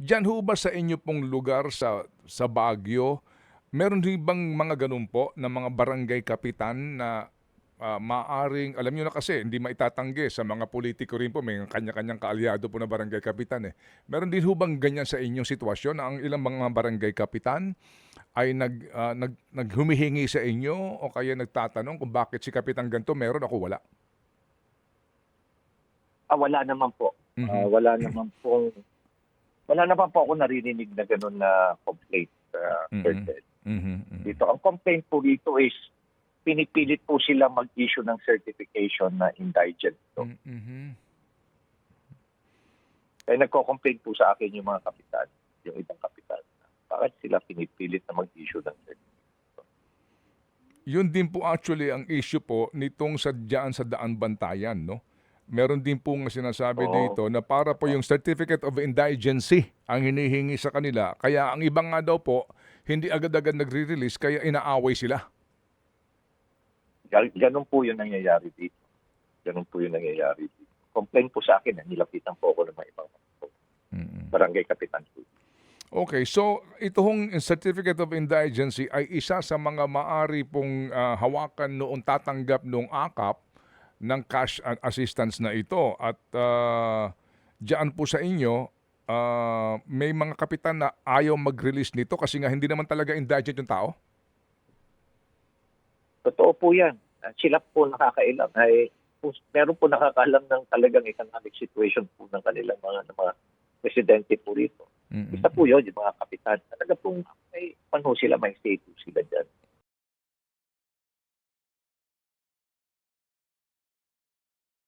Diyan ho ba sa inyo pong lugar sa Baguio, meron din bang mga gano'n po na mga barangay kapitan na, maaaring alam niyo na kasi hindi maitatanggi sa mga politiko rin po may kanya-kanyang kaalyado po na barangay kapitan, eh. Meron din ho bang ganyan sa inyong sitwasyon na ang ilang mga barangay kapitan ay humihingi sa inyo o kaya nagtatanong kung bakit si kapitan ganito meron, ako wala? Wala naman po. Mhm. Wala naman po ako naririnig na gano'n na complaint, Sir Mm. Ted. Mhm, mm. Dito, ang complaint po dito is pinipilit po sila mag-issue ng certification na indigent to. Mhm. Kaya nagko-complaint po sa akin yung mga kapitan, yung ibang kapitan. Bakit sila pinipilit na mag-issue ng certification? Yun din po actually ang issue po nitong diyaan sa Daan Bantayan, 'no? Meron din pong sinasabi Oo. dito na para po yung Certificate of Indigency ang hinihingi sa kanila. Kaya ang iba nga daw po, hindi agad-agad nagre-release kaya inaaway sila. Gano'n po yung nangyayari dito. Gano'n po yung nangyayari dito. Complaint po sa akin, nilapitan po ako ng mga ibang Mm. barangay kapitan po. Okay, so ito hong Certificate of Indigency ay isa sa mga maari pong, hawakan noong tatanggap nung AKAP ng cash assistance na ito at, diyaan po sa inyo, may mga kapitan na ayaw mag-release nito kasi nga hindi naman talaga indigent yung tao? Totoo po yan. Sila po nakakailam. Meron po nakakaalam ng talagang economic situation po ng kanilang mga residente po rito. Mm. Isa po yun, yung mga kapitan. Talaga pong may sila, may say po sila dyan.